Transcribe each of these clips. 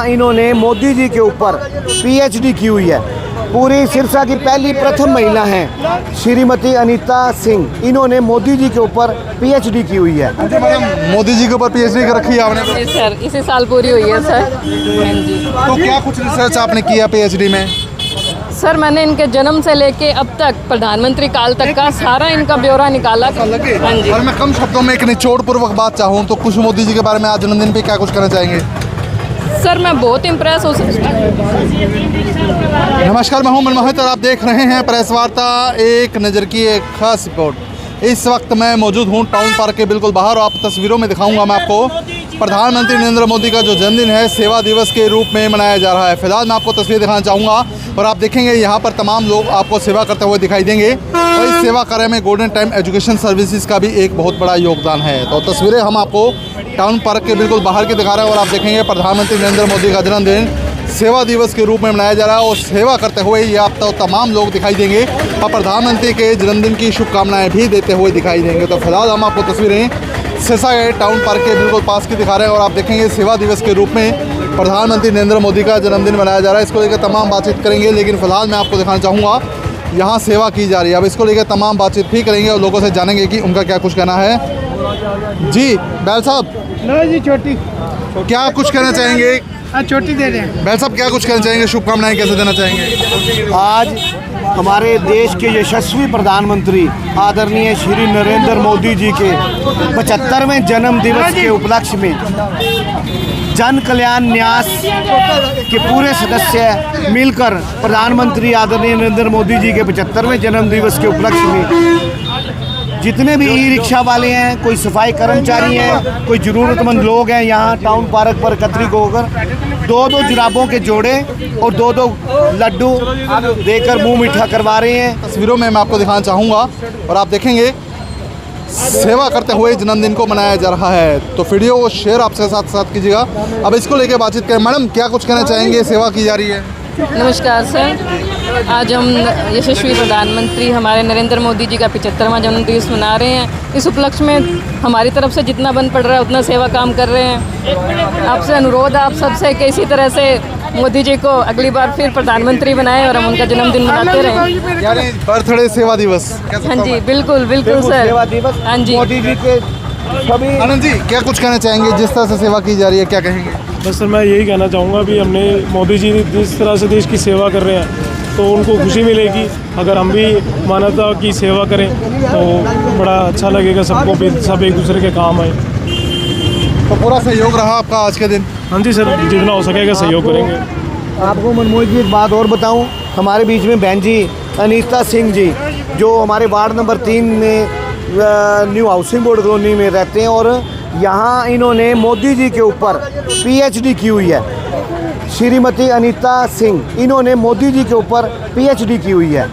इन्होंने मोदी जी के ऊपर पीएचडी की हुई है। पूरी सिरसा की पहली प्रथम महिला हैं श्रीमती अनीता सिंह। इन्होंने मोदी जी के ऊपर पीएचडी की हुई है। मोदी जी के ऊपर पीएचडी कर रखी है आपने? जी सर, इसी साल पूरी हुई है सर। हाँ जी। तो क्या कुछ रिसर्च आपने किया पीएचडी में? सर मैंने इनके जन्म से लेके अब तक प्रधानमंत्री काल तक का सारा इनका ब्यौरा निकाला। हाँ जी। और मैं कम शब्दों में एक निचोड़ पूर्वक बात चाहूँ तो कुछ मोदी जी के बारे में आज जन्मदिन पे क्या कुछ कहना चाहेंगे? सर मैं बहुत इम्प्रेस हूँ। नमस्कार, मैं हूं मनमोहित और आप देख रहे हैं प्रेस वार्ता एक नज़र की एक खास रिपोर्ट। इस वक्त मैं मौजूद हूं टाउन पार्क के बिल्कुल बाहर और आप तस्वीरों में दिखाऊंगा मैं आपको प्रधानमंत्री नरेंद्र मोदी का जो जन्मदिन है सेवा दिवस के रूप में मनाया जा रहा है। फिलहाल मैं आपको तस्वीर दिखाना चाहूँगा और आप देखेंगे यहाँ पर तमाम लोग आपको सेवा करते हुए दिखाई देंगे और इस सेवा कार्य में गोल्डन टाइम एजुकेशन सर्विसेज का भी एक बहुत बड़ा योगदान है। तो तस्वीरें हम आपको टाउन पार्क के बिल्कुल बाहर की दिखा रहे हैं और आप देखेंगे प्रधानमंत्री नरेंद्र मोदी का जन्मदिन सेवा दिवस के रूप में मनाया जा रहा है और सेवा करते हुए ये आप तो तमाम लोग दिखाई देंगे और प्रधानमंत्री के जन्मदिन की शुभकामनाएं भी देते हुए दिखाई देंगे। तो फिलहाल हम आपको तस्वीरें सिरसा के टाउन पार्क के बिल्कुल पास की दिखा रहे हैं और आप देखेंगे सेवा दिवस के रूप में प्रधानमंत्री नरेंद्र मोदी का जन्मदिन मनाया जा रहा है। इसको लेकर तमाम बातचीत करेंगे, लेकिन फिलहाल मैं आपको दिखाना चाहूँगा यहाँ सेवा की जा रही है। अब इसको लेकर तमाम बातचीत भी करेंगे और लोगों से जानेंगे कि उनका क्या कुछ कहना है। जी बैल साहब, जी छोटी क्या कुछ कहना चाहेंगे? छोटी दे रहे हैं। बैल साहब क्या कुछ कहना चाहेंगे, शुभकामनाएं कैसे देना चाहेंगे? आज हमारे देश के यशस्वी प्रधानमंत्री आदरणीय श्री नरेंद्र मोदी जी के 75वें जन्म दिवस के उपलक्ष्य में जन कल्याण न्यास के पूरे सदस्य मिलकर प्रधानमंत्री आदरणीय नरेंद्र मोदी जी के 75वें जन्म दिवस के उपलक्ष्य में जितने भी ई रिक्शा वाले हैं, कोई सफाई कर्मचारी हैं, कोई ज़रूरतमंद लोग हैं, यहाँ टाउन पार्क पर एकत्रित होकर 2-2 जुराबों के जोड़े और 2-2 लड्डू देकर मुंह मीठा करवा रहे हैं। तस्वीरों में मैं आपको दिखाना चाहूँगा और आप देखेंगे सेवा करते हुए जन्मदिन को मनाया जा रहा है। तो वीडियो को शेयर आपसे साथ कीजिएगा। अब इसको लेकर बातचीत करें। मैडम क्या कुछ कहना चाहेंगे, सेवा की जा रही है? नमस्कार सर, आज हम यशस्वी प्रधानमंत्री हमारे नरेंद्र मोदी जी का 75वां जन्मदिवस मना रहे हैं। इस उपलक्ष्य में हमारी तरफ से जितना बन पड़ रहा है उतना सेवा काम कर रहे हैं। आपसे अनुरोध आप सबसे कि इसी तरह से मोदी जी को अगली बार फिर प्रधानमंत्री बनाएं और हम उनका जन्मदिन मनाते रहें। यानी बर्थडे सेवा दिवस। हाँ जी, बिल्कुल बिल्कुल सर। सेवा दिवस हाँ जी। मोदी जी के सभी। आनंद जी क्या कुछ कहना चाहेंगे, जिस तरह से सेवा की जा रही है क्या कहेंगे? बस सर मैं यही कहना चाहूँगा भी हमने मोदी जी जिस तरह से देश की सेवा कर रहे हैं तो उनको खुशी मिलेगी। अगर हम भी मानवता की सेवा करें तो बड़ा अच्छा लगेगा सबको, भी सब एक दूसरे के काम आए। तो पूरा सहयोग रहा आपका आज के दिन? हाँ जी सर, जितना हो सकेगा सहयोग करेंगे। आपको मनमोहन जी एक बात और बताऊं, हमारे बीच में बहन जी अनीता सिंह जी जो हमारे वार्ड नंबर 3 में न्यू हाउसिंग बोर्ड कॉलोनी में रहते हैं और यहाँ इन्होंने मोदी जी के ऊपर पीएचडी की हुई है। श्रीमती अनीता सिंह, इन्होंने मोदी जी के ऊपर पीएचडी की हुई है।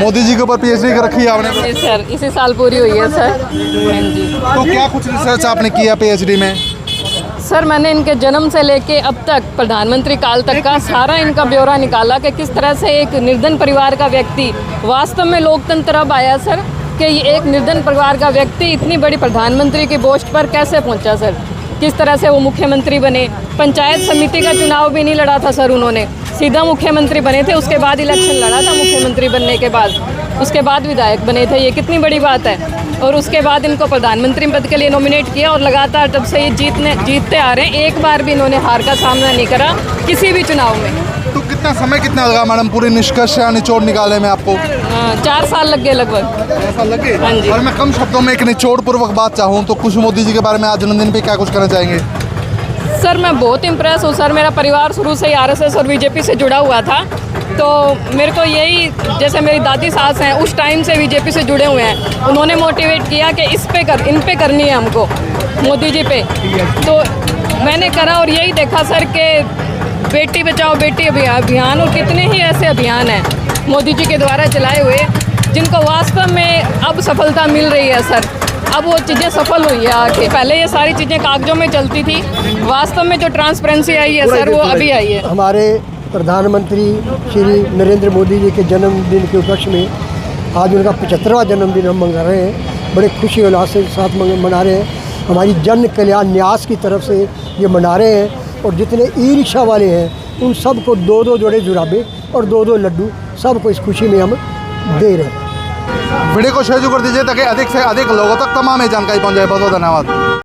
मोदी जी के ऊपर पीएचडी कर रखी है आपने? जी सर, इसी साल पूरी हुई है सर। हाँ जी। तो क्या कुछ रिसर्च आपने किया पीएचडी में? सर मैंने इनके जन्म से लेके अब तक प्रधानमंत्री काल तक का सारा इनका ब्यौरा निकाला कि किस तरह से एक निर्धन परिवार का व्यक्ति, वास्तव में लोकतंत्र अब आया सर कि एक निर्धन परिवार का व्यक्ति इतनी बड़ी प्रधानमंत्री की पोस्ट पर कैसे पहुंचा सर। किस तरह से वो मुख्यमंत्री बने। पंचायत समिति का चुनाव भी नहीं लड़ा था सर, उन्होंने सीधा मुख्यमंत्री बने थे। उसके बाद इलेक्शन लड़ा था मुख्यमंत्री बनने के बाद, उसके बाद विधायक बने थे। ये कितनी बड़ी बात है। और उसके बाद इनको प्रधानमंत्री पद के लिए नॉमिनेट किया और लगातार तब से ये जीतते आ रहे हैं। एक बार भी इन्होंने हार का सामना नहीं करा किसी भी चुनाव में। तो कितना समय कितना लगा मैडम पूरी निष्कर्ष या निचोड़ निकालने में आपको? 4 साल लग गए लगभग। 4 साल लगे? हाँ जी। और मैं कम शब्दों में एक निचोड़ पूर्वक बात चाहूँ तो कुछ मोदी जी के बारे में आज जन्मदिन पे क्या कुछ कहना चाहेंगे? सर मैं बहुत इम्प्रेस हूँ सर। मेरा परिवार शुरू से ही आरएसएस और बीजेपी से जुड़ा हुआ था, तो मेरे को यही, जैसे मेरी दादी सास हैं उस टाइम से बीजेपी से जुड़े हुए हैं, उन्होंने मोटिवेट किया कि इन पे करनी है हमको, मोदी जी पे। तो मैंने करा और यही देखा सर कि बेटी बचाओ बेटी अभियान और कितने ही ऐसे अभियान हैं मोदी जी के द्वारा चलाए हुए जिनको वास्तव में अब सफलता मिल रही है सर। अब वो चीज़ें सफल हुई है आके। पहले ये सारी चीज़ें कागजों में चलती थी, वास्तव में जो ट्रांसपेरेंसी आई है सर वो अभी आई है। हमारे प्रधानमंत्री श्री नरेंद्र मोदी जी के जन्मदिन के उपलक्ष्य में आज उनका 75वां जन्मदिन हम मना रहे हैं। बड़े खुशी उल्लास के साथ मना रहे हैं। हमारी जन कल्याण न्यास की तरफ से ये मना रहे हैं। और जितने ई रिक्शा वाले हैं उन सबको 2-2 जोड़े जुराबे और 2-2 लड्डू सबको इस खुशी में हम दे रहे हैं। वीडियो को शेयर कर दीजिए ताकि अधिक से अधिक लोगों तक तमाम ये जानकारी पहुँच जाए। बहुत बहुत धन्यवाद।